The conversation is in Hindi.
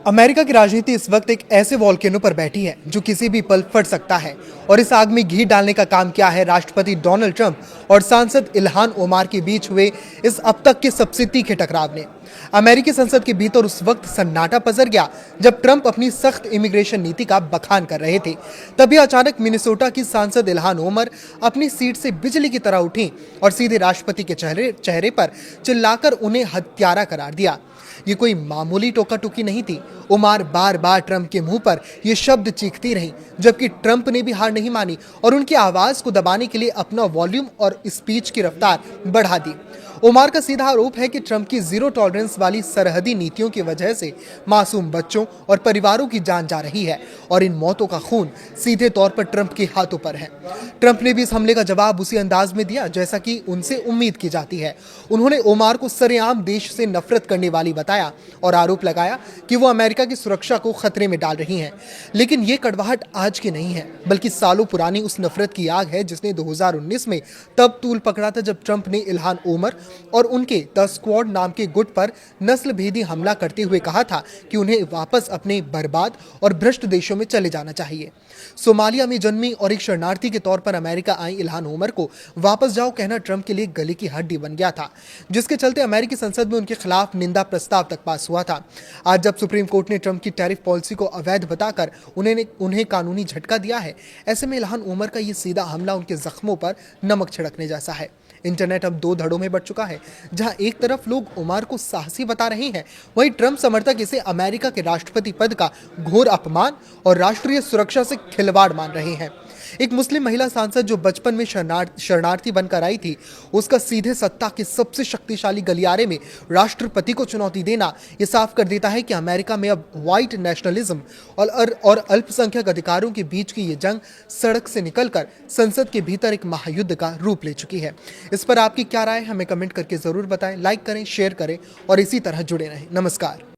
अमेरिका की राजनीति इस वक्त एक ऐसे वॉल्केनो पर बैठी है जो किसी भी पल फट सकता है। और इस आग में घी डालने का काम किया है राष्ट्रपति डोनाल्ड ट्रंप और सांसद इल्हान ओमार के बीच हुए इस अब तक के सबसे तीखे टकराव ने। अमेरिकी संसद के भीतर उस वक्त सन्नाटा पसर गया जब ट्रंप अपनी सख्त इमिग्रेशन नीति का बखान कर रहे थे। तभी अचानक मिनेसोटा की सांसद इल्हान ओमर अपनी सीट से बिजली की तरह उठी और सीधे राष्ट्रपति के चेहरे पर चिल्लाकर उन्हें हत्यारा करार दिया। ये कोई मामूली टोका टोकी नहीं थी। ओमार बार बार ट्रंप के मुंह पर ये शब्द चीखती रही, जबकि ट्रंप ने भी हार नहीं मानी और उनकी आवाज को दबाने के लिए अपना वॉल्यूम और स्पीच की रफ्तार बढ़ा दी। ओमार का सीधा आरोप है कि ट्रंप की जीरो टॉलरेंस वाली सरहदी नीतियों की वजह से मासूम बच्चों और परिवारों की जान जा रही है और इन मौतों का खून सीधे तौर पर ट्रंप के हाथों पर है। ट्रंप ने भी इस हमले का जवाब उसी अंदाज में दिया जैसा कि उनसे उम्मीद की जाती है। उन्होंने ओमार को सरेआम देश से नफरत करने वाली बताया और आरोप लगाया कि वो अमेरिका की सुरक्षा को खतरे में डाल रही हैं। लेकिन ये कड़वाहट आज की नहीं है, बल्कि सालों पुरानी उस नफरत की आग है जिसने 2019 में तब तूल पकड़ा था जब ट्रंप ने इल्हान ओमर और उनके द स्क्वाड नाम के गुट पर नस्ल भेदी हमला करते हुए कहा था कि उन्हें वापस अपने बर्बाद और भ्रष्ट देशों में चले जाना चाहिए। सोमालिया में जन्मी और एक शरणार्थी के तौर पर अमेरिका आई इल्हान ओमर को वापस जाओ कहना ट्रंप के लिए गले की हड्डी बन गया था, जिसके चलते अमेरिकी संसद में उनके खिलाफ निंदा प्रस्ताव तक पास हुआ था। आज जब सुप्रीम कोर्ट ने ट्रंप की टैरिफ पॉलिसी को अवैध बताकर उन्हें कानूनी झटका दिया है, ऐसे में इल्हान ओमर का ये सीधा हमला उनके जख्मों पर नमक छिड़कने जैसा है। इंटरनेट अब दो धड़ों में बट चुका है, जहां एक तरफ लोग ओमार को साहसी बता रहे हैं, वहीं ट्रंप समर्थक इसे अमेरिका के राष्ट्रपति पद का घोर अपमान और राष्ट्रीय सुरक्षा से खिलवाड़ मान रहे हैं। एक मुस्लिम महिला सांसद जो बचपन में शरणार्थी बनकर आई थी, उसका सीधे सत्ता के सबसे शक्तिशाली गलियारे में राष्ट्रपति को चुनौती देना यह साफ कर देता है कि अमेरिका में अब व्हाइट नेशनलिज्म और अल्पसंख्यक अधिकारों के बीच की ये जंग सड़क से निकलकर संसद के भीतर एक महायुद्ध का रूप ले चुकी है। इस पर आपकी क्या राय है, हमें कमेंट करके जरूर बताएं। लाइक करें, शेयर करें और इसी तरह जुड़े रहें। नमस्कार।